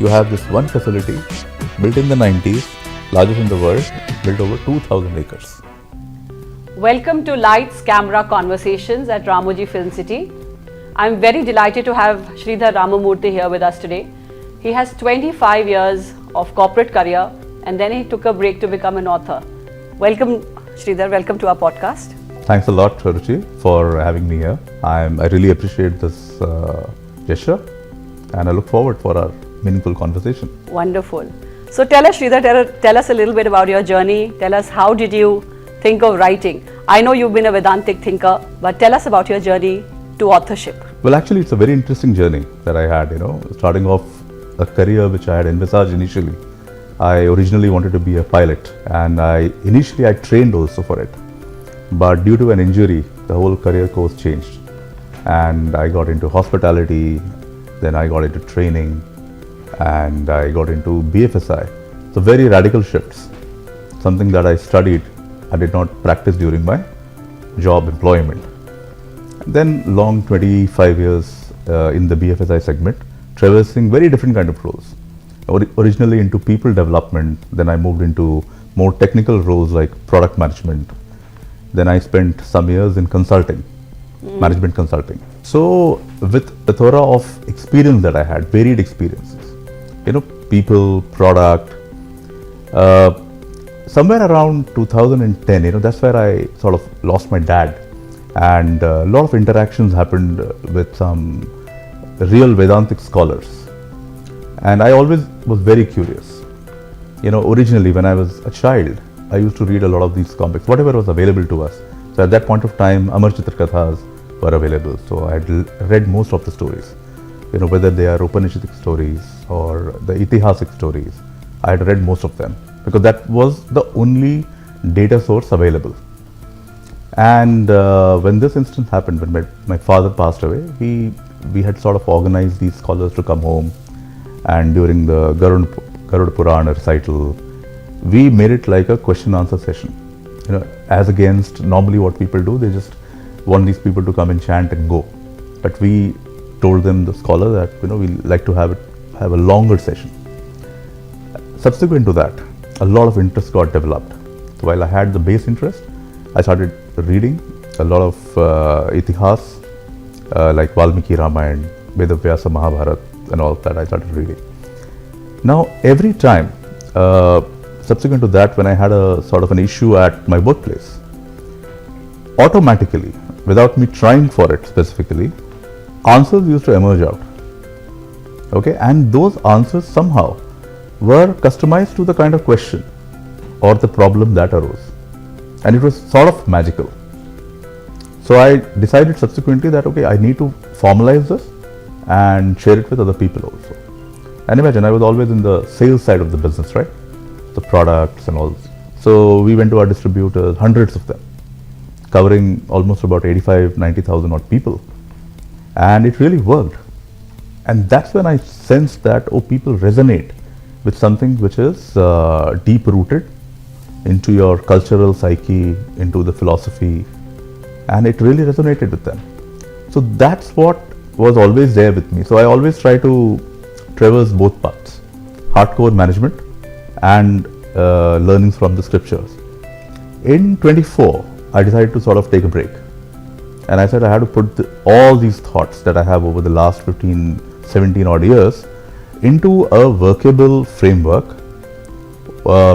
you have this one facility built in the 90s, largest in the world, built over 2,000 acres. Welcome to Lights Camera Conversations at Ramoji Film City. I'm very delighted to have Sridhar Rammurthy here with us today. He has 25 years of corporate career and then he took a break to become an author. Welcome Sridhar, welcome to our podcast. Thanks a lot, Ruchi, for having me here. I really appreciate this gesture and I look forward for our meaningful conversation. Wonderful. So tell us, Sridhar, tell us a little bit about your journey. Tell us, how did you think of writing? I know you've been a Vedantic thinker, but tell us about your journey to authorship. Well, actually, it's a very interesting journey that I had, starting off a career which I had envisaged initially. I originally wanted to be a pilot and initially I trained also for it. But due to an injury, the whole career course changed. And I got into hospitality, then I got into training, and I got into BFSI. So very radical shifts, something that I studied, I did not practice during my job employment. Then long 25 years in the BFSI segment, traversing very different kind of roles. Originally into people development, then I moved into more technical roles like product management. Then I spent some years in consulting, management consulting. So with the plethora of experience that I had, varied experiences, people, product, somewhere around 2010, that's where I sort of lost my dad. And a lot of interactions happened with some real Vedantic scholars. And I always was very curious. Originally when I was a child, I used to read a lot of these comics, whatever was available to us. So at that point of time, Amar Chitra Kathas were available. So I had read most of the stories, whether they are Upanishadic stories or the Itihasic stories. I had read most of them because that was the only data source available. And when this instance happened, when my father passed away, we had sort of organized these scholars to come home, and during the Garuda Purana recital, we made it like a question answer session. As against normally what people do, they just want these people to come and chant and go. But we told them, the scholar, that we like to have a longer session. Subsequent to that, a lot of interest got developed. So while I had the base interest, I started reading a lot of Itihas, like Valmiki Ramayana, Vedavyasa Mahabharata and all that I started reading. Now every time, subsequent to that, when I had a sort of an issue at my workplace, automatically, without me trying for it specifically, answers used to emerge out. Okay, and those answers somehow were customized to the kind of question or the problem that arose. And it was sort of magical. So I decided subsequently that, okay, I need to formalize this and share it with other people also. And imagine, I was always in the sales side of the business, right? The products and all. So we went to our distributors, hundreds of them, covering almost about 85-90,000 odd people. And it really worked. And that's when I sensed that, people resonate with something which is deep rooted into your cultural psyche, into the philosophy, and it really resonated with them. So that's what was always there with me. So I always try to traverse both paths, hardcore management and learnings from the scriptures. In 24, I decided to sort of take a break. And I said I had to put all these thoughts that I have over the last 15, 17 odd years into a workable framework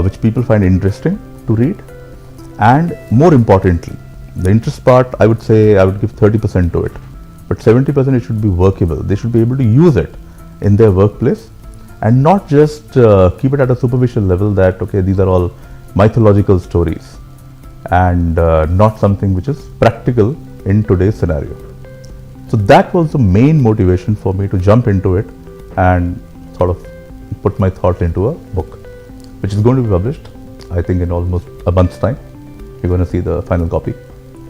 which people find interesting to read. And more importantly, the interest part, I would say I would give 30% to it. But 70% it should be workable. They should be able to use it in their workplace and not just keep it at a superficial level that, okay, these are all mythological stories and not something which is practical in today's scenario. So that was the main motivation for me to jump into it and sort of put my thought into a book, which is going to be published, I think, in almost a month's time. You're going to see the final copy.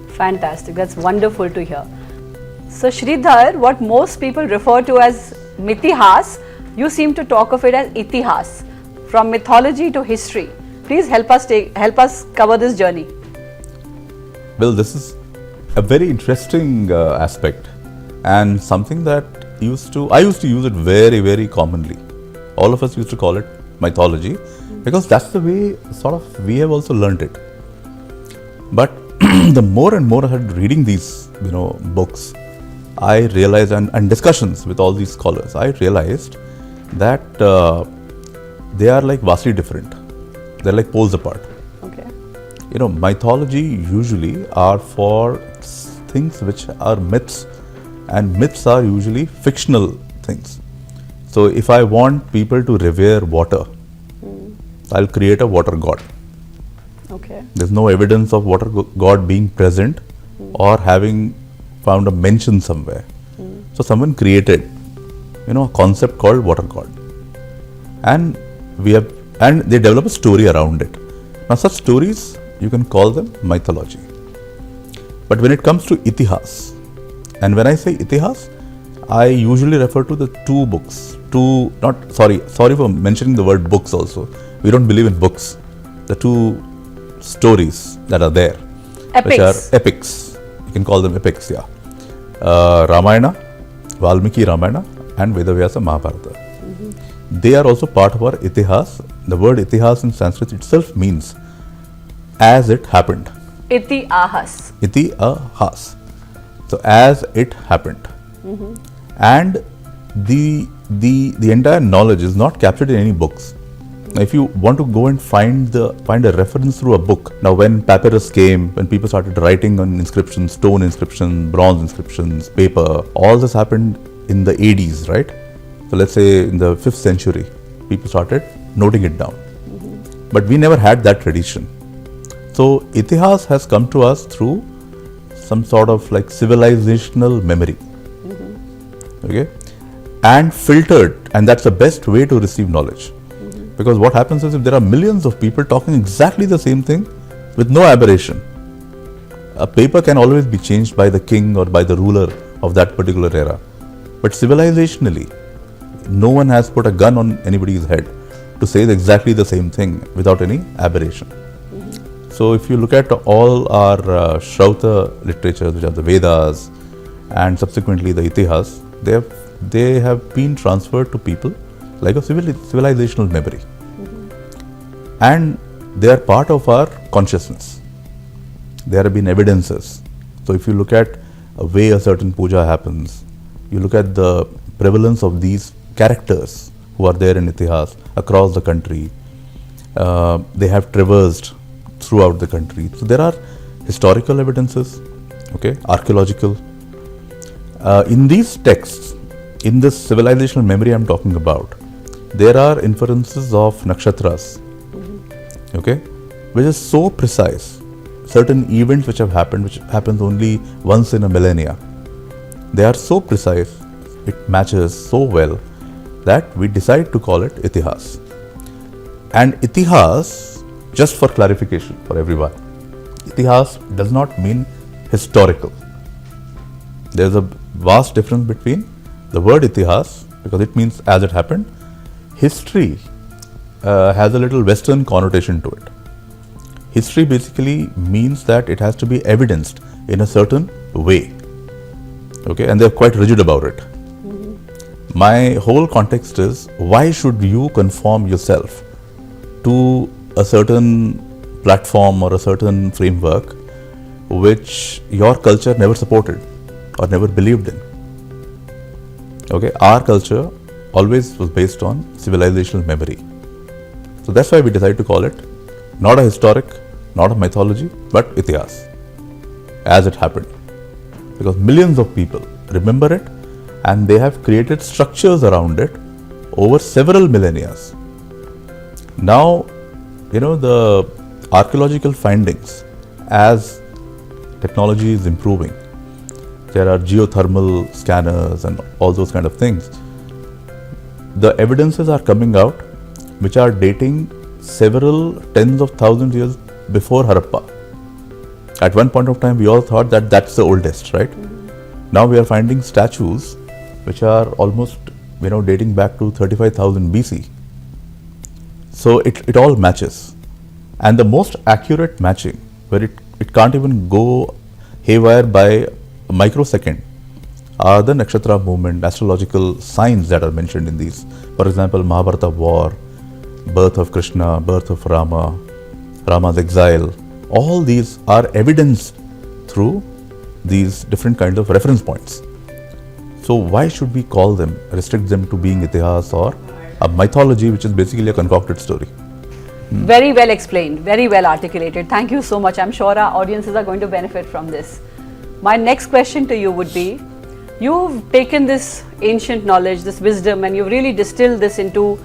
Fantastic. That's wonderful to hear. So Sridhar, what most people refer to as Mythihas, you seem to talk of it as Itihas, from mythology to history. Please help us cover this journey. Well, this is a very interesting aspect and something that I used to use it very, very commonly. All of us used to call it mythology because that's the way sort of we have also learnt it. But the more and more I had reading these, books, I realized, and discussions with all these scholars, I realized that they are like vastly different. They're like poles apart. Okay. Mythology usually are for things which are myths, and myths are usually fictional things. So if I want people to revere water, I'll create a water god. Okay. There's no evidence of water god being present or having found a mention somewhere. So someone created, a concept called water god, and they develop a story around it. Now such stories, you can call them mythology. But when it comes to Itihas, and when I say Itihas, I usually refer to the two books. Sorry for mentioning the word books also. We don't believe in books. The two stories that are there, Epics. which are epics. You can call them epics, yeah. Ramayana, Valmiki Ramayana, and Vedavyasa Mahabharata. They are also part of our Itihas. The word Itihas in Sanskrit itself means as it happened. Itihas. Itihas. So as it happened. And the entire knowledge is not captured in any books. Now, if you want to go and find a reference through a book, now when papyrus came, when people started writing on inscriptions, stone inscriptions, bronze inscriptions, paper, all this happened in the 80s, right? So let's say in the 5th century, people started noting it down. But we never had that tradition. So Itihas has come to us through some sort of like civilizational memory. Okay? And filtered, and that's the best way to receive knowledge. Because what happens is, if there are millions of people talking exactly the same thing with no aberration, a paper can always be changed by the king or by the ruler of that particular era. But civilizationally, no one has put a gun on anybody's head to say exactly the same thing without any aberration. So if you look at all our Shrauta literatures, which are the Vedas and subsequently the Itihas, they have been transferred to people like a civilizational memory. And they are part of our consciousness. There have been evidences. So if you look at a way a certain puja happens, you look at the prevalence of these characters who are there in Itihas across the country. They have traversed throughout the country. So there are historical evidences, okay, archaeological. In these texts, in this civilizational memory I'm talking about, there are inferences of nakshatras, okay, which is so precise. Certain events which have happened, which happens only once in a millennia, they are so precise, it matches so well that we decide to call it Itihas. And Itihas, just for clarification for everyone, Itihas does not mean historical. There is a vast difference between the word Itihas, because it means as it happened. History has a little Western connotation to it. History basically means that it has to be evidenced in a certain way. Okay, and they're quite rigid about it. My whole context is, why should you conform yourself to a certain platform or a certain framework which your culture never supported or never believed in? Okay, our culture always was based on civilizational memory. So that's why we decided to call it not a historic, not a mythology, but Itihas, as it happened. Because millions of people remember it, and they have created structures around it over several millennia. Now, the archaeological findings, as technology is improving, there are geothermal scanners and all those kind of things. The evidences are coming out which are dating several tens of thousands years before Harappa. At one point of time, we all thought that that's the oldest, right? Now we are finding statues which are almost, dating back to 35,000 BC. So it all matches. And the most accurate matching, where it can't even go haywire by a microsecond, are the nakshatra movement, astrological signs that are mentioned in these. For example, Mahabharata war, birth of Krishna, birth of Rama, Rama's exile. All these are evidenced through these different kinds of reference points. So why should we call them, restrict them to being Itihas or a mythology, which is basically a concocted story? Very well explained, very well articulated. Thank you so much. I'm sure our audiences are going to benefit from this. My next question to you would be, you've taken this ancient knowledge, this wisdom, and you've really distilled this into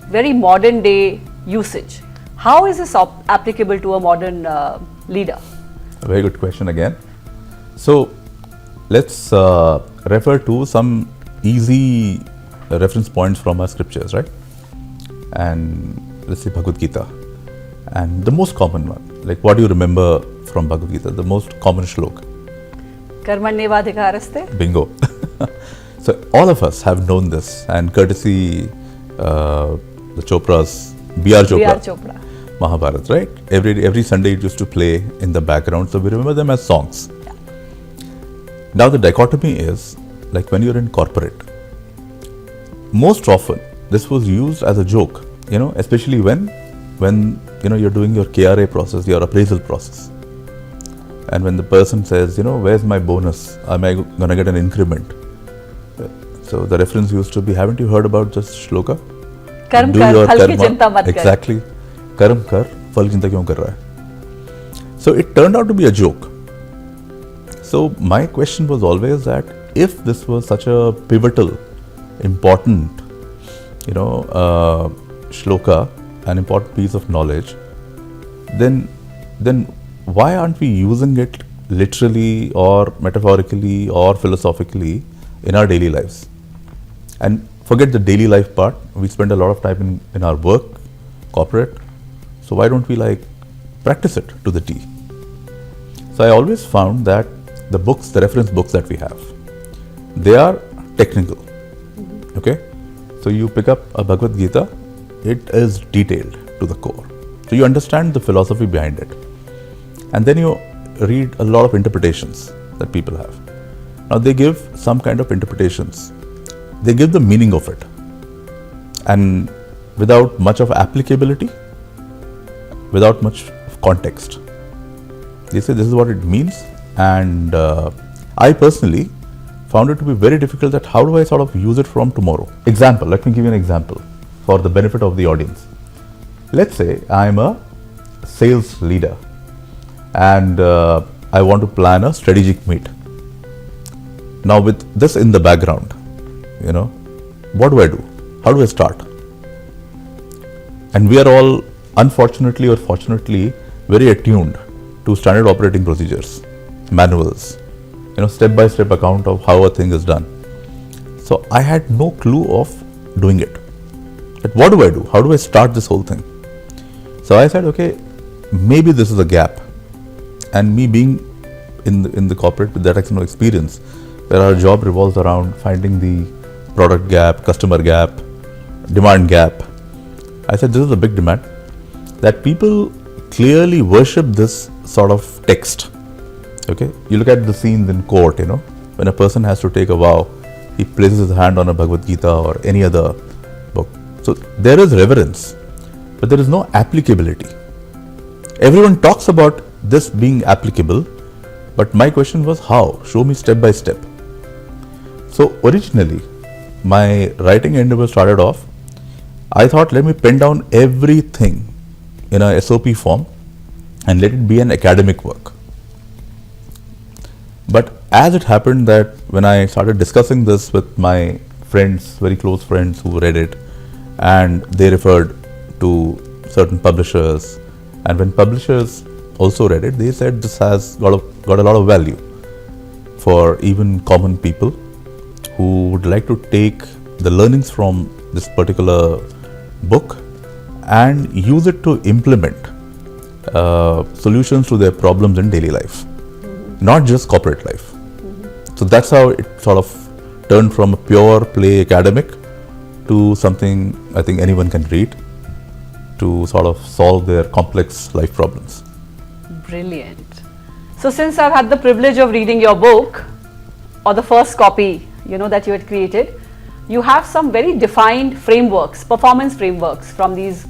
very modern day usage. How is this applicable to a modern leader? A very good question again. So let's refer to some easy reference points from our scriptures, right? And let's say Bhagavad Gita. And the most common one, like what do you remember from Bhagavad Gita, the most common shlok? Karmanyevadhikaraste. Bingo. So all of us have known this, and courtesy the Chopras, B.R. Chopra. Mahabharata, right? Every Sunday it used to play in the background, so we remember them as songs. Yeah. Now the dichotomy is, like when you're in corporate, most often this was used as a joke, especially when you're doing your KRA process, your appraisal process. And when the person says, where's my bonus? Am I going to get an increment? So the reference used to be, haven't you heard about this shloka? Karm kar, phal ki chinta mat kar. Exactly. Karm kar, phal ki chinta kyun kar raha hai? So it turned out to be a joke. So my question was always that if this was such a pivotal, important, shloka, an important piece of knowledge, then why aren't we using it literally or metaphorically or philosophically in our daily lives? And forget the daily life part. We spend a lot of time in our work, corporate. So why don't we practice it to the T? So I always found that the reference books that we have, they are technical. Okay? So you pick up a Bhagavad Gita, it is detailed to the core. So you understand the philosophy behind it. And then you read a lot of interpretations that people have. Now they give some kind of interpretations. They give the meaning of it. And without much of applicability, without much of context. They say this is what it means. And I personally found it to be very difficult that how do I sort of use it from tomorrow. Example, let me give you an example for the benefit of the audience. Let's say I'm a sales leader and I want to plan a strategic meet. Now with this in the background, what do I do? How do I start? And we are all unfortunately or fortunately very attuned to standard operating procedures, manuals, step-by-step account of how a thing is done. So I had no clue of doing it. But what do I do? How do I start this whole thing? So I said, okay, maybe this is a gap. And me being in the corporate with that experience, where our job revolves around finding the product gap, customer gap, demand gap. I said, this is a big demand. That people clearly worship this sort of text. Okay, you look at the scenes in court, when a person has to take a vow, he places his hand on a Bhagavad Gita or any other book. So there is reverence, but there is no applicability. Everyone talks about this being applicable, but my question was how? Show me step by step. So originally, my writing endeavor started off, I thought let me pen down everything in a SOP form and let it be an academic work. But as it happened that when I started discussing this with my friends, very close friends who read it, and they referred to certain publishers, and when publishers also read it, they said this has got a lot of value for even common people who would like to take the learnings from this particular book and use it to implement solutions to their problems in daily life, not just corporate life. So that's how it sort of turned from a pure play academic to something I think anyone can read to sort of solve their complex life problems. Brilliant. So since I've had the privilege of reading your book, or the first copy, that you had created, you have some very defined frameworks, performance frameworks from these,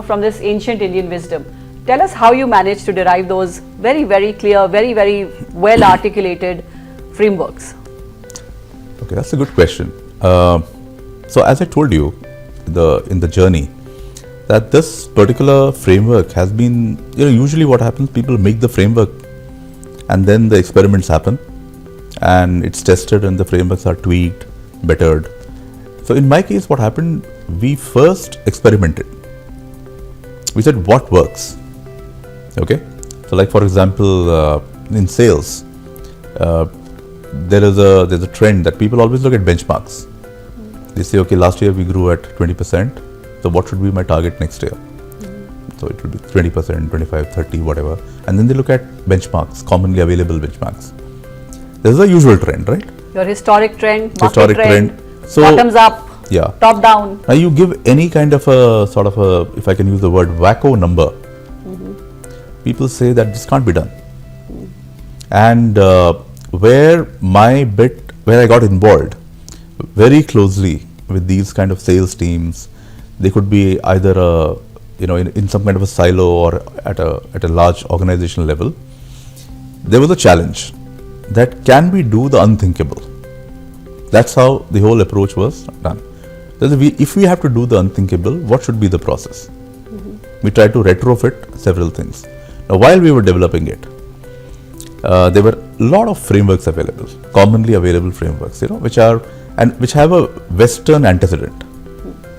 from this ancient Indian wisdom. Tell us how you managed to derive those very, very clear, very, very well articulated frameworks. Okay, that's a good question. So as I told you in the journey, that this particular framework has been, usually what happens, people make the framework and then the experiments happen and it's tested and the frameworks are tweaked, bettered. So in my case, what happened, we first experimented. We said what works. Okay, so like for example, in sales, there's a trend that people always look at benchmarks. They say, okay, last year we grew at 20%. So what should be my target next year? So it will be 20%, 25, 30, whatever. And then they look at benchmarks, commonly available benchmarks. This is a usual trend, right? Your historic trend, market trend. So, bottoms up, yeah, top down. Now you give any kind of a sort of a, if I can use the word wacko number, people say that this can't be done. And where I got involved very closely with these kind of sales teams, they could be either in some kind of a silo or at a large organizational level. There was a challenge that can we do the unthinkable. That's how the whole approach was done. If we have to do the unthinkable, what should be the process? We tried to retrofit several things. Now, while we were developing it, there were a lot of frameworks available, commonly available frameworks, which have a Western antecedent.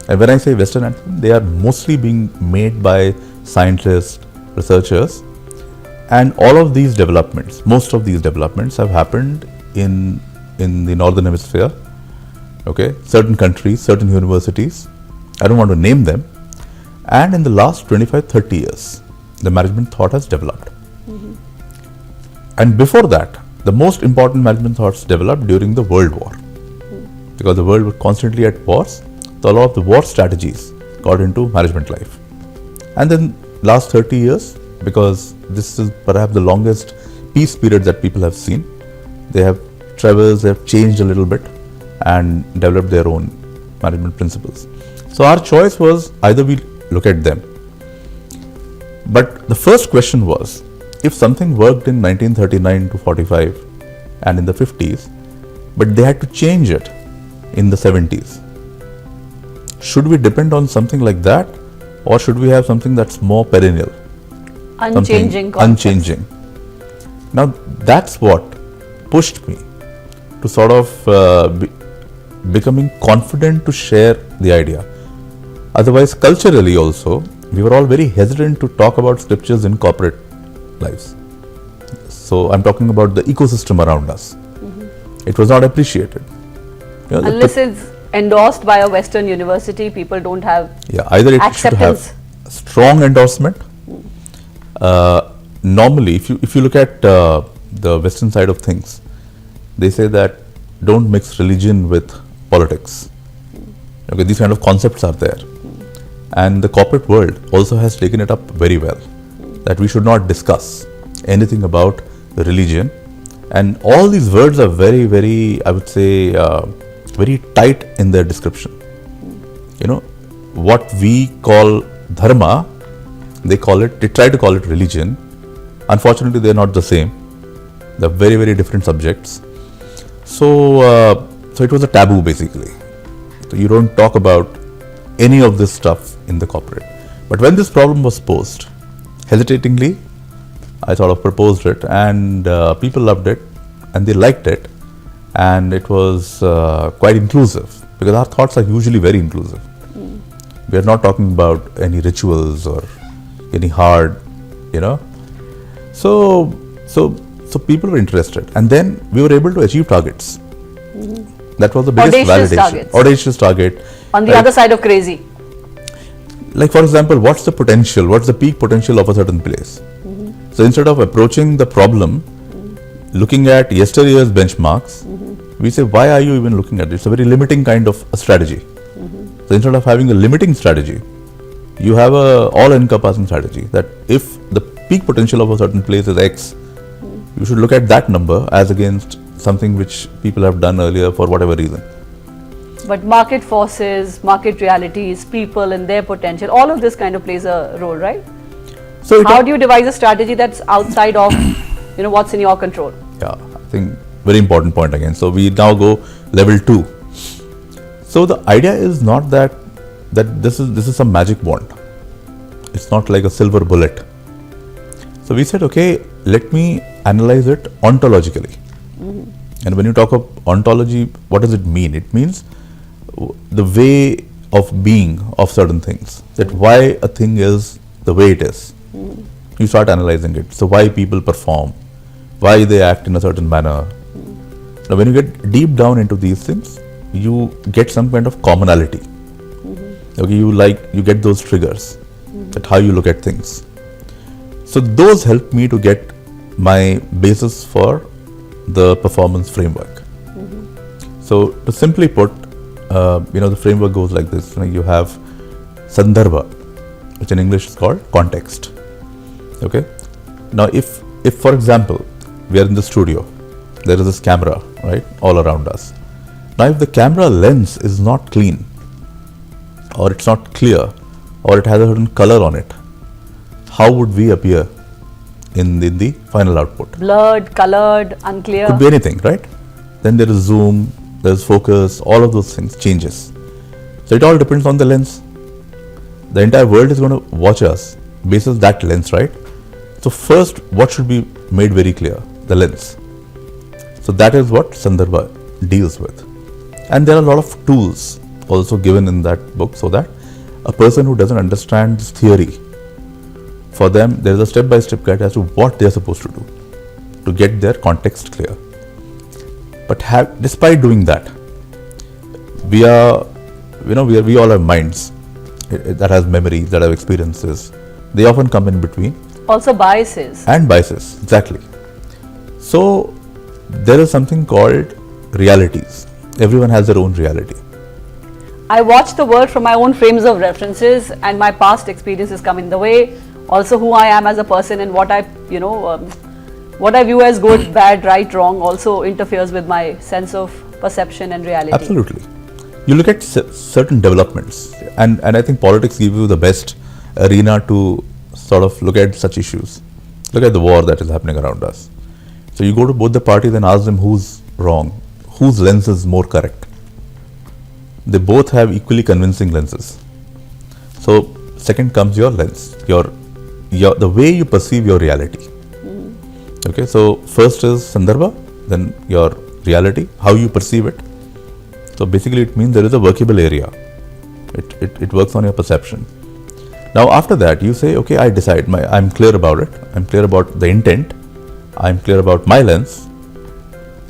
And when I say Western antecedent, they are mostly being made by scientists, researchers, and all of these developments, most of these developments have happened in the Northern Hemisphere. Okay, certain countries, certain universities, I don't want to name them, and in the last 25-30 years, the management thought has developed. And before that, the most important management thoughts developed during the World War. Because the world was constantly at wars, so a lot of the war strategies got into management life. And then last 30 years, because this is perhaps the longest peace period that people have seen, they have traversed, they have changed a little bit and developed their own management principles. So our choice was either we look at them. But the first question was, if something worked in 1939 to 45 and in the 50s, but they had to change it in the 70s, should we depend on something like that, or should we have something that's more perennial? Unchanging. Unchanging. Now that's what pushed me to sort of becoming confident to share the idea. Otherwise, culturally also, we were all very hesitant to talk about scriptures in corporate lives. So I'm talking about the ecosystem around us. It was not appreciated. Unless it's endorsed by a Western university, people don't have either it acceptance. Should have strong endorsement. Normally, if you look at the Western side of things, they say that don't mix religion with politics. Okay, these kind of concepts are there. And the corporate world also has taken it up very well, that we should not discuss anything about religion. And all these words are very, very, I would say, very tight in their description. What we call dharma, they try to call it religion. Unfortunately, they are not the same. They are very, very different subjects. So it was a taboo basically. So you don't talk about any of this stuff in the corporate. But when this problem was posed, hesitatingly, I sort of proposed it, and people loved it, and they liked it, and it was quite inclusive, because our thoughts are usually very inclusive. We are not talking about any rituals or any hard, So people were interested, and then we were able to achieve targets. That was the biggest validation. Audacious target. On the other side of crazy. Like for example, what's the potential? What's the peak potential of a certain place? So instead of approaching the problem, looking at yesterday's benchmarks, we say, why are you even looking at it? It's a very limiting kind of a strategy. So instead of having a limiting strategy, you have a all-encompassing strategy, that if the peak potential of a certain place is X, you should look at that number as against something which people have done earlier for whatever reason. But market forces, market realities, people and their potential, all of this kind of plays a role, right? So how do you devise a strategy that's outside of what's in your control? Yeah, I think very important point again. So we now go level 2. So the idea is not that this is some magic wand. It's not like a silver bullet. So we said, okay, let me analyze it ontologically. And when you talk of ontology, what does it mean? It means the way of being of certain things. That why a thing is the way it is. You start analyzing it. So why people perform, why they act in a certain manner. Now when you get deep down into these things, you get some kind of commonality. Okay, you get those triggers, that how you look at things. So those help me to get my basis for the performance framework. So to simply put, the framework goes like this. You have Sandarbha, which in English is called context. Okay. Now if for example, we are in the studio, there is this camera, right, all around us. Now if the camera lens is not clean, or it's not clear, or it has a certain color on it, how would we appear in the final output? Blurred, colored, unclear. Could be anything, right? Then there is zoom, there is focus, all of those things changes. So it all depends on the lens. The entire world is going to watch us basis that lens, right? So first, what should be made very clear? The lens. So that is what Sandarbha deals with. And there are a lot of tools also given in that book, so that a person who doesn't understand this theory, for them there is a step-by-step guide as to what they are supposed to do to get their context clear. But despite doing that, we all have minds that has memories, that have experiences. They often come in between. Also biases. And biases, exactly. So there is something called realities. Everyone has their own reality. I watch the world from my own frames of references, and my past experiences come in the way. Also, who I am as a person and what I view as good, bad, right, wrong also interferes with my sense of perception and reality. Absolutely. You look at certain developments, and I think politics give you the best arena to sort of look at such issues. Look at the war that is happening around us. So you go to both the parties and ask them who's wrong, whose lens is more correct. They both have equally convincing lenses. So second comes your lens, the way you perceive your reality. Okay, so first is Sandarbha, then your reality, how you perceive it. So basically it means there is a workable area. It works on your perception. Now after that you say, okay, I decide, I'm clear about it, I'm clear about the intent, I'm clear about my lens,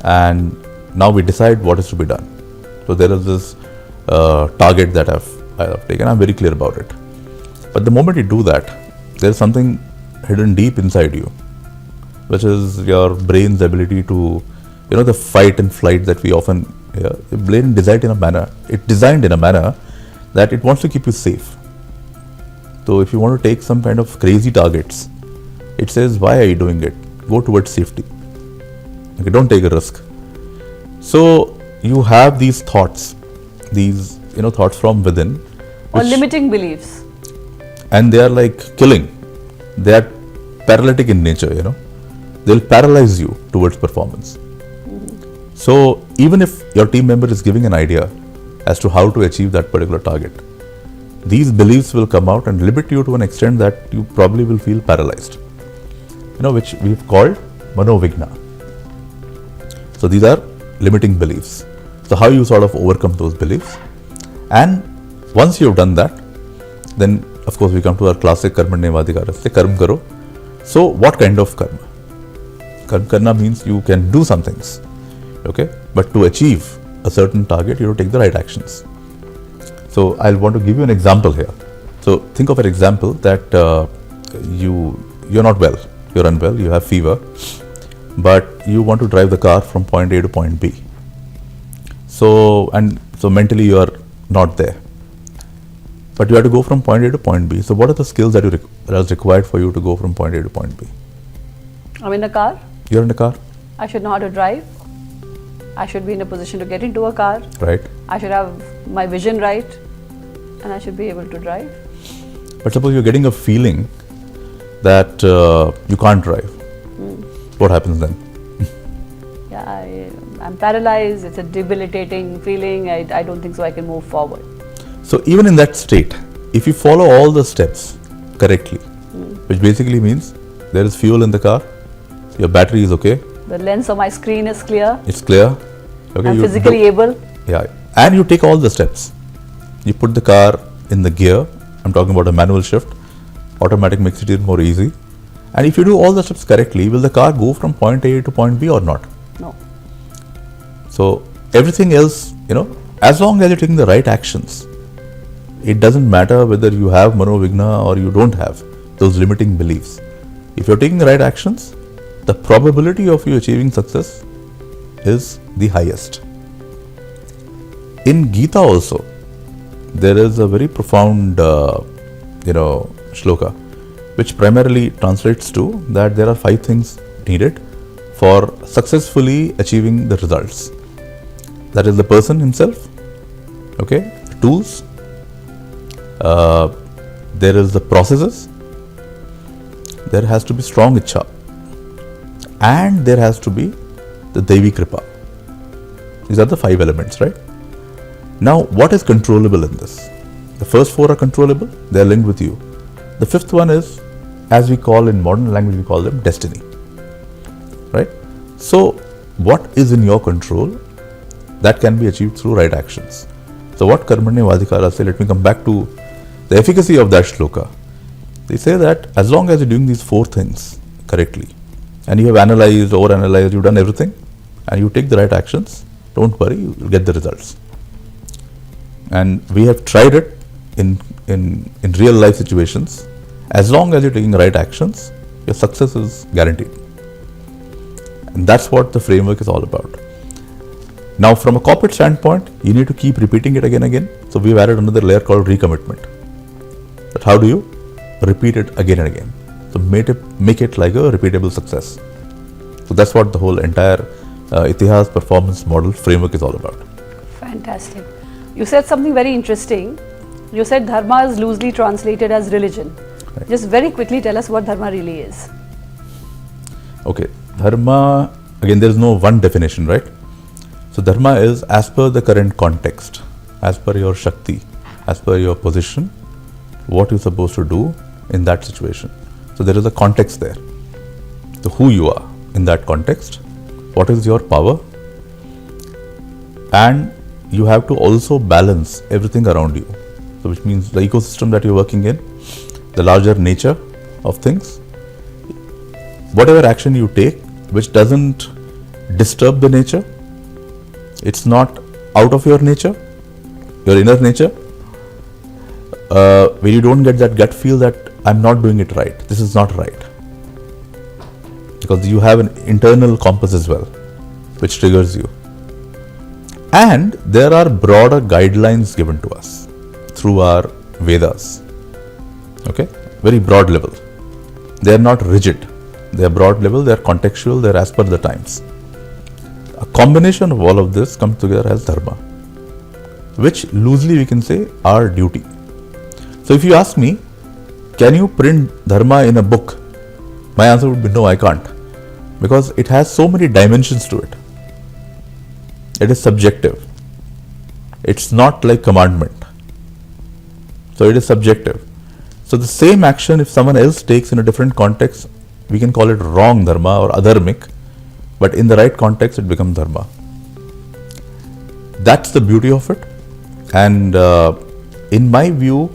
and now we decide what is to be done. So there is this target that I have taken, I'm very clear about it. But the moment you do that, there is something hidden deep inside you, which is your brain's ability to, the fight and flight that we often hear. The brain designed in a manner that it wants to keep you safe. So if you want to take some kind of crazy targets, it says, why are you doing it? Go towards safety. Okay, don't take a risk. So you have these thoughts, thoughts from within. Or limiting beliefs. And they are like killing. They are paralytic in nature, They'll paralyze you towards performance. So even if your team member is giving an idea as to how to achieve that particular target, these beliefs will come out and limit you to an extent that you probably will feel paralyzed, which we've called manovigna. So these are limiting beliefs. So how you sort of overcome those beliefs. And once you've done that, then of course we come to our classic karmanyevadhikarasya, karma karo. So what kind of karma? Karma karna means you can do some things, okay? But to achieve a certain target, you have to take the right actions. So I'll want to give you an example here. So think of an example that you're not well, you're unwell, you have fever, but you want to drive the car from point A to point B. So mentally you are not there, but you have to go from point A to point B. So what are the skills that are required for you to go from point A to point B? I'm in a car. You're in a car. I should know how to drive. I should be in a position to get into a car. Right. I should have my vision right, and I should be able to drive. But suppose you're getting a feeling that you can't drive. What happens then? Yeah, I'm paralyzed. It's a debilitating feeling. I don't think so I can move forward. So even in that state, if you follow all the steps correctly, which basically means there is fuel in the car, your battery is okay, the lens of my screen is clear. it's clear. Okay, I'm physically able. Yeah, and you take all the steps. You put the car in the gear. I'm talking about a manual shift. Automatic makes it even more easy. And if you do all the steps correctly, will the car go from point A to point B or not? No. So everything else, as long as you're taking the right actions, it doesn't matter whether you have manovigna or you don't have those limiting beliefs. If you're taking the right actions, the probability of you achieving success is the highest. In Gita also, there is a very profound, shloka, which primarily translates to that there are 5 things needed for successfully achieving the results. That is the person himself, the tools, there is the processes, there has to be strong ichha, and there has to be the Devi Kripa. These are the 5 elements, right? Now, what is controllable in this? The first 4 are controllable, they are linked with you. The 5th one is, as we call in modern language, we call them destiny, right? So, what is in your control that can be achieved through right actions? So, what Karmanya Vadikara say, let me come back to the efficacy of that shloka. They say that as long as you're doing these 4 things correctly, and you have analyzed, over-analyzed, you've done everything, and you take the right actions, don't worry, you'll get the results. And we have tried it in real life situations. As long as you're taking the right actions, your success is guaranteed. And that's what the framework is all about. Now, from a corporate standpoint, you need to keep repeating it again and again. So we've added another layer called recommitment. But how do you repeat it again and again? So make it like a repeatable success. So that's what the whole entire Itihas performance model framework is all about. Fantastic. You said something very interesting. You said dharma is loosely translated as religion. Right. Just very quickly tell us what dharma really is. Okay, dharma, again there is no one definition, right? So dharma is as per the current context, as per your shakti, as per your position, what you're supposed to do in that situation. So there is a context there. So who you are in that context, what is your power, and you have to also balance everything around you. So which means the ecosystem that you're working in, the larger nature of things, whatever action you take which doesn't disturb the nature, it's not out of your nature, your inner nature, where you don't get that gut feel that I'm not doing it right, this is not right. Because you have an internal compass as well, which triggers you. And there are broader guidelines given to us through our Vedas. Okay, very broad level. They are not rigid. They are broad level, they are contextual, they are as per the times. A combination of all of this comes together as dharma, which loosely we can say our duty. So if you ask me, can you print dharma in a book? My answer would be no, I can't. Because it has so many dimensions to it. It is subjective. It's not like commandment. So it is subjective. So the same action if someone else takes in a different context, we can call it wrong dharma or adharmic, but in the right context it becomes dharma. That's the beauty of it. And in my view,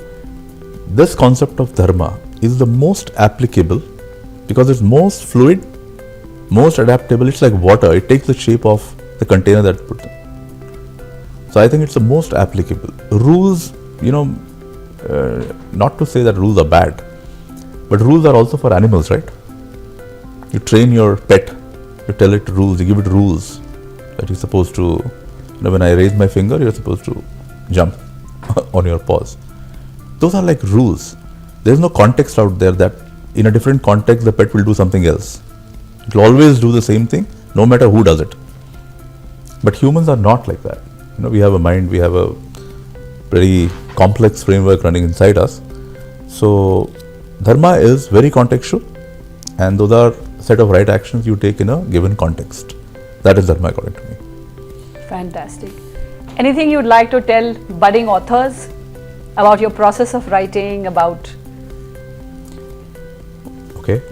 this concept of dharma is the most applicable because it's most fluid, most adaptable. It's like water. It takes the shape of the container that you put in. So I think it's the most applicable. Rules, not to say that rules are bad, but rules are also for animals, right? You train your pet, you tell it rules, you give it rules that you're supposed to, when I raise my finger, you're supposed to jump on your paws. Those are like rules. There's no context out there that in a different context the pet will do something else. It will always do the same thing no matter who does it. But humans are not like that. We have a mind, we have a very complex framework running inside us. So dharma is very contextual, and those are set of right actions you take in a given context. That is dharma according to me. Fantastic. Anything you'd like to tell budding authors about your process of writing, about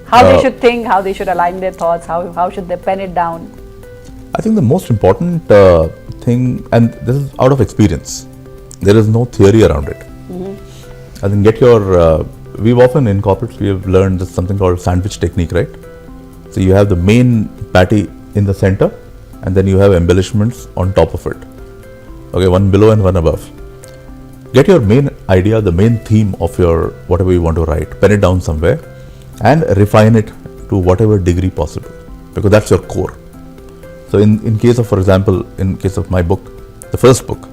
how they should think, how they should align their thoughts, how should they pen it down? I think the most important thing, and this is out of experience, there is no theory around it. I think we've often in corporates, we have learned this something called sandwich technique, right? So you have the main patty in the center, and then you have embellishments on top of it. Okay, one below and one above. Get your main idea, the main theme of your whatever you want to write, pen it down somewhere, and refine it to whatever degree possible, because that's your core. So in case of, for example, in case of my book, the first book,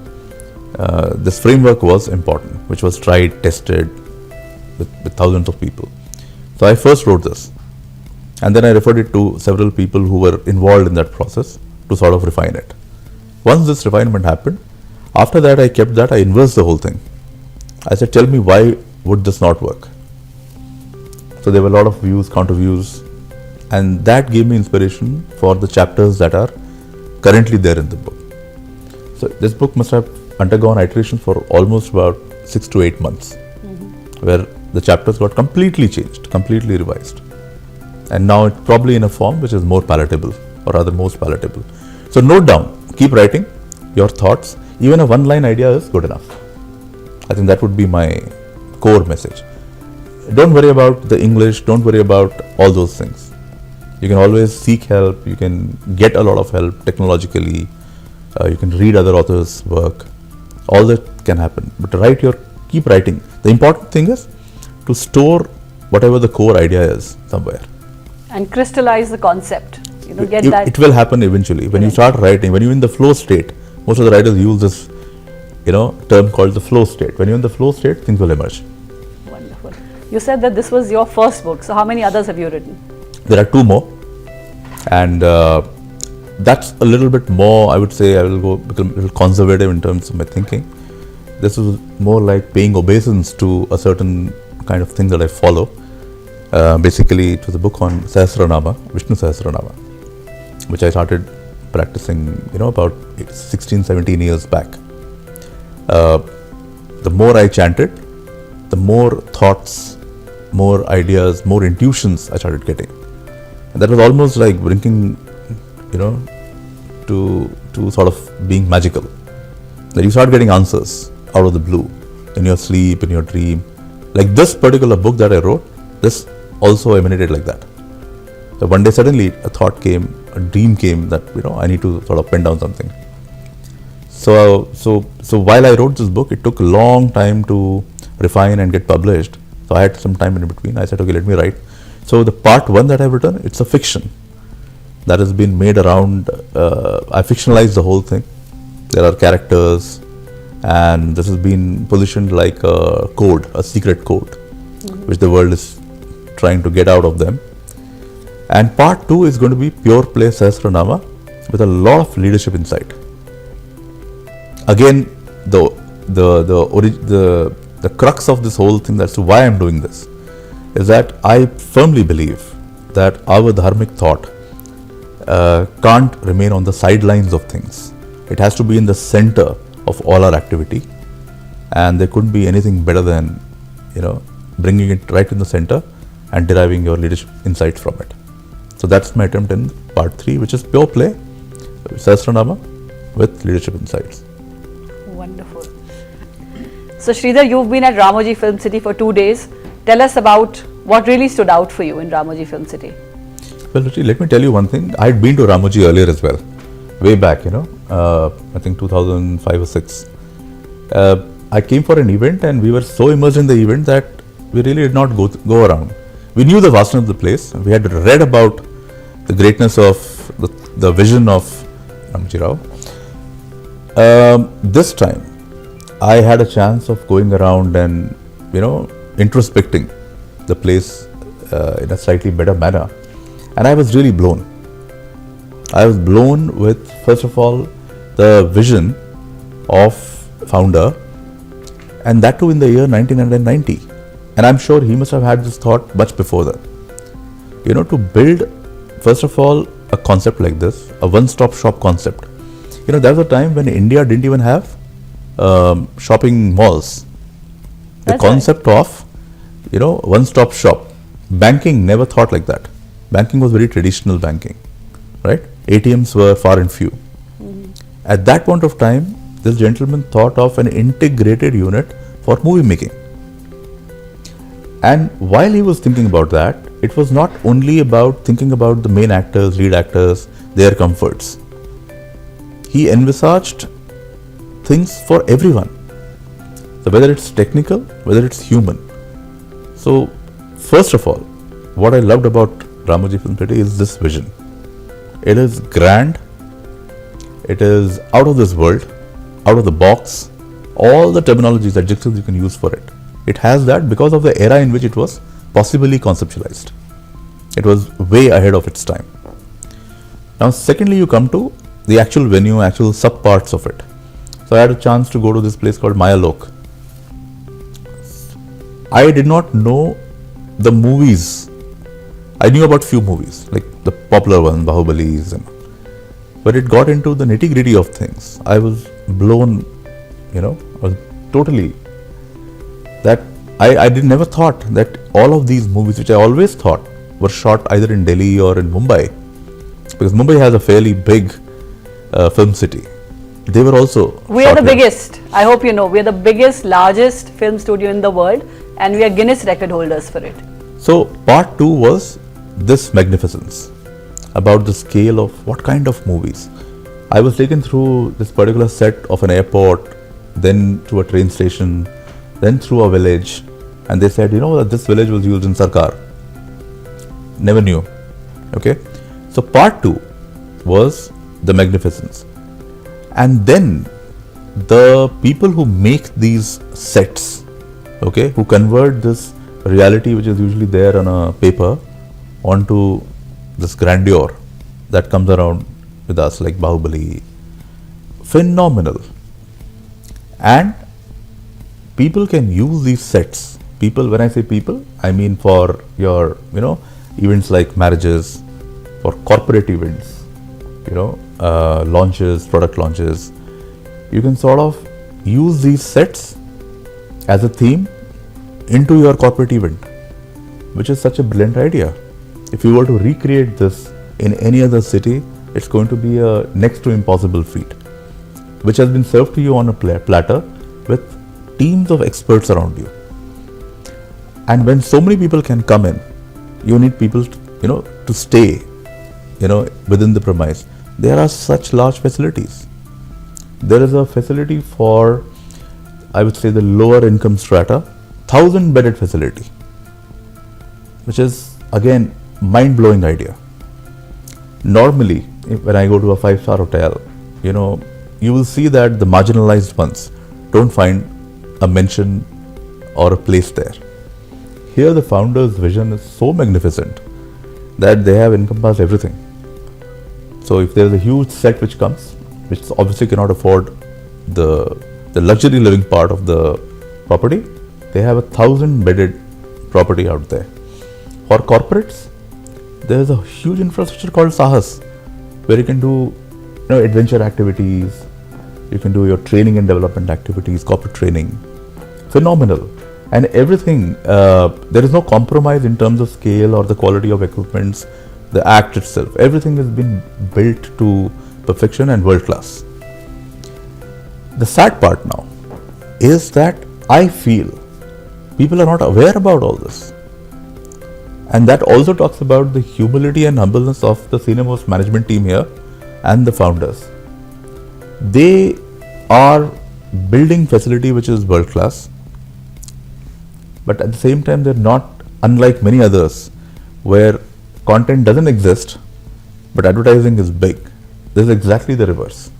this framework was important, which was tried, tested with thousands of people. So I first wrote this, and then I referred it to several people who were involved in that process to sort of refine it. Once this refinement happened, after that I kept that, I inversed the whole thing. I said, tell me why would this not work? So there were a lot of views, counter views, and that gave me inspiration for the chapters that are currently there in the book. So this book must have undergone iterations for almost about 6 to 8 months, where the chapters got completely changed, completely revised. And now it's probably in a form which is more palatable, or rather most palatable. So note down, keep writing your thoughts. Even a one-line idea is good enough. I think that would be my core message. Don't worry about the English, don't worry about all those things. You can always seek help, you can get a lot of help technologically, you can read other authors' work, all that can happen. But keep writing. The important thing is to store whatever the core idea is somewhere. And crystallize the concept. It will happen eventually. When you start writing, when you're in the flow state, most of the writers use this term called the flow state. When you're in the flow state, things will emerge. Wonderful. You said that this was your first book. So how many others have you written? There are 2 more. And that's a little bit more, I would say, I will become a little conservative in terms of my thinking. This is more like paying obeisance to a certain kind of thing that I follow. Basically, it was a book on Sahasranama, Vishnu Sahasranama, which I started practicing, about 16, 17 years back. The more I chanted, the more thoughts, more ideas, more intuitions I started getting. And that was almost like bringing, to sort of being magical. That you start getting answers out of the blue, in your sleep, in your dream. Like this particular book that I wrote, this also emanated like that. So one day suddenly a thought came, a dream came that, I need to sort of pen down something. So while I wrote this book, it took a long time to refine and get published. So I had some time in between. I said, okay, let me write. So the part 1 that I've written, it's a fiction that has been made around, I fictionalized the whole thing. There are characters, and this has been positioned like a code, a secret code, which the world is trying to get out of them. And part 2 is going to be pure play Sahasranama with a lot of leadership insight. Again, the crux of this whole thing, that's why I'm doing this, is that I firmly believe that our dharmic thought can't remain on the sidelines of things. It has to be in the center of all our activity, and there couldn't be anything better than bringing it right in the center and deriving your leadership insights from it. So that's my attempt in part 3, which is pure play Sahasranama with leadership insights. Wonderful. So Sridhar, you've been at Ramoji Film City for 2 days. Tell us about what really stood out for you in Ramoji Film City. Well, Ruchi, let me tell you one thing. I had been to Ramoji earlier as well, way back, I think 2005 or 6. I came for an event, and we were so immersed in the event that we really did not go around. We knew the vastness of the place. We had read about the greatness of the vision of Ramoji Rao. This time, I had a chance of going around and, introspecting the place in a slightly better manner. And I was really blown. I was blown with, first of all, the vision of founder, and that too in the year 1990. And I'm sure he must have had this thought much before that. To build, first of all, a concept like this, a one-stop shop concept. There was a time when India didn't even have shopping malls. The concept of, one-stop shop. Banking never thought like that. Banking was very traditional banking, right? ATMs were far and few. At that point of time, this gentleman thought of an integrated unit for movie making. And while he was thinking about that, it was not only about thinking about the main actors, lead actors, their comforts. He envisaged things for everyone. So whether it's technical, whether it's human. So first of all, what I loved about Ramoji Film City is this vision. It is grand. It is out of this world, out of the box. All the terminologies, adjectives you can use for it. It has that because of the era in which it was possibly conceptualized. It was way ahead of its time. Now, secondly, you come to the actual venue, actual sub-parts of it. So, I had a chance to go to this place called Mayalok. I did not know the movies. I knew about few movies, like the popular ones, Bahubalis, but it got into the nitty-gritty of things. I was blown, I was totally, that I never thought that all of these movies, which I always thought were shot either in Delhi or in Mumbai, because Mumbai has a fairly big film city. They were also We are the biggest. I hope you know. We are the biggest, largest film studio in the world, and we are Guinness record holders for it. So part 2 was this magnificence, about the scale of what kind of movies. I was taken through this particular set of an airport, then through a train station, then through a village, and they said, that this village was used in Sarkar. Never knew. Okay. So part 2 was the magnificence. And then the people who make these sets, okay, who convert this reality which is usually there on a paper onto this grandeur that comes around with us, like Bahubali. Phenomenal. And people can use these sets. People, when I say people, I mean for your, events like marriages, for corporate events, launches, product launches. You can sort of use these sets as a theme into your corporate event, which is such a brilliant idea. If you were to recreate this in any other city, it's going to be a next to impossible feat, which has been served to you on a platter with teams of experts around you. And when so many people can come in, you need people, to stay, within the premise. There are such large facilities. There is a facility for, I would say, the lower income strata, 1,000-bedded facility, which is again mind-blowing idea. Normally, when I go to a 5-star hotel, you will see that the marginalized ones don't find a mention or a place there. Here the founder's vision is so magnificent that they have encompassed everything. So if there is a huge set which comes, which obviously cannot afford the luxury living part of the property, they have 1,000-bedded property out there. For corporates, there is a huge infrastructure called Sahas, where you can do adventure activities, you can do your training and development activities, corporate training. Phenomenal. And everything, there is no compromise in terms of scale or the quality of equipments, the act itself. Everything has been built to perfection and world class. The sad part now is that I feel people are not aware about all this. And that also talks about the humility and humbleness of the senior most management team here and the founders. They are building facility which is world class, but at the same time they're not unlike many others where content doesn't exist but advertising is big. This is exactly the reverse.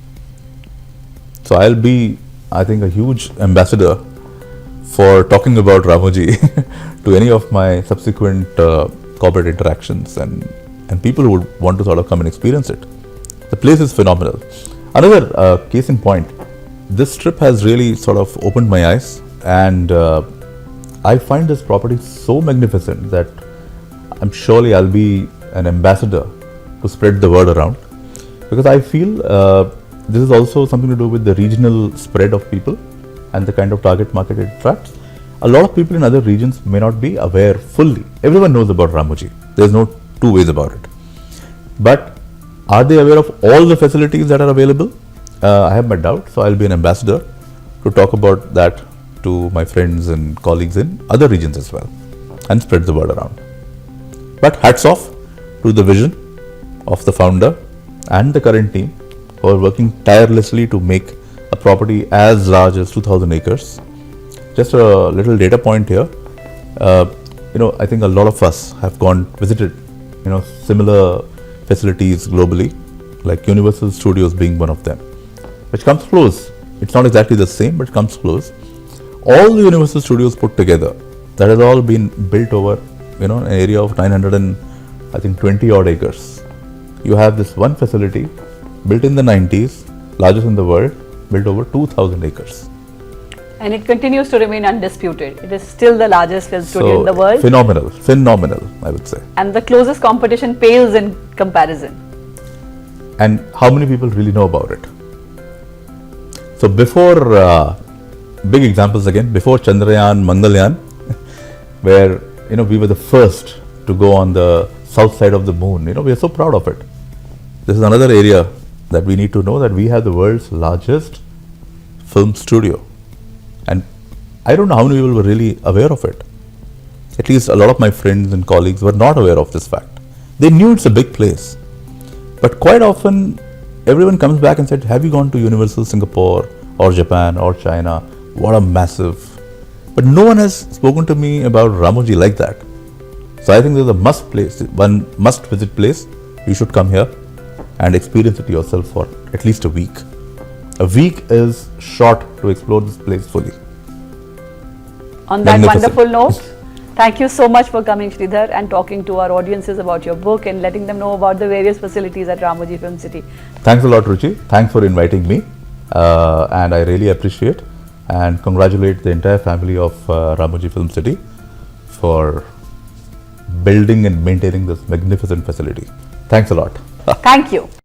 So I'll be, I think, a huge ambassador for talking about Ramoji to any of my subsequent corporate interactions and people who would want to sort of come and experience it. The place is phenomenal. Another case in point, this trip has really sort of opened my eyes, and I find this property so magnificent that I'm surely I'll be an ambassador to spread the word around, because I feel this is also something to do with the regional spread of people and the kind of target market it attracts. A lot of people in other regions may not be aware fully. Everyone knows about Ramoji. There's no two ways about it. But are they aware of all the facilities that are available? I have my doubts, so I'll be an ambassador to talk about that to my friends and colleagues in other regions as well and spread the word around. But hats off to the vision of the founder and the current team who are working tirelessly to make a property as large as 2,000 acres. Just a little data point here. I think a lot of us have visited, similar facilities globally, like Universal Studios being one of them, which comes close. It's not exactly the same, but comes close. All the Universal Studios put together, that has all been built over, an area of 920 odd acres. You have this one facility built in the 90s, largest in the world, built over 2,000 acres. And it continues to remain undisputed. It is still the largest film studio in the world. Phenomenal, I would say. And the closest competition pales in comparison. And how many people really know about it? So before, big examples again, before Chandrayaan, Mangalyaan, where, we were the first to go on the south side of the moon, we are so proud of it. This is another area that we need to know, that we have the world's largest film studio. And I don't know how many people were really aware of it. At least a lot of my friends and colleagues were not aware of this fact. They knew it's a big place. But quite often, everyone comes back and said, have you gone to Universal Singapore or Japan or China? What a massive. But no one has spoken to me about Ramoji like that. So I think there's a one must visit place. You should come here and experience it yourself for at least a week. A week is short to explore this place fully. On that wonderful note, thank you so much for coming, Sridhar, and talking to our audiences about your book and letting them know about the various facilities at Ramoji Film City. Thanks a lot, Ruchi. Thanks for inviting me. And I really appreciate and congratulate the entire family of Ramoji Film City for building and maintaining this magnificent facility. Thanks a lot. Thank you.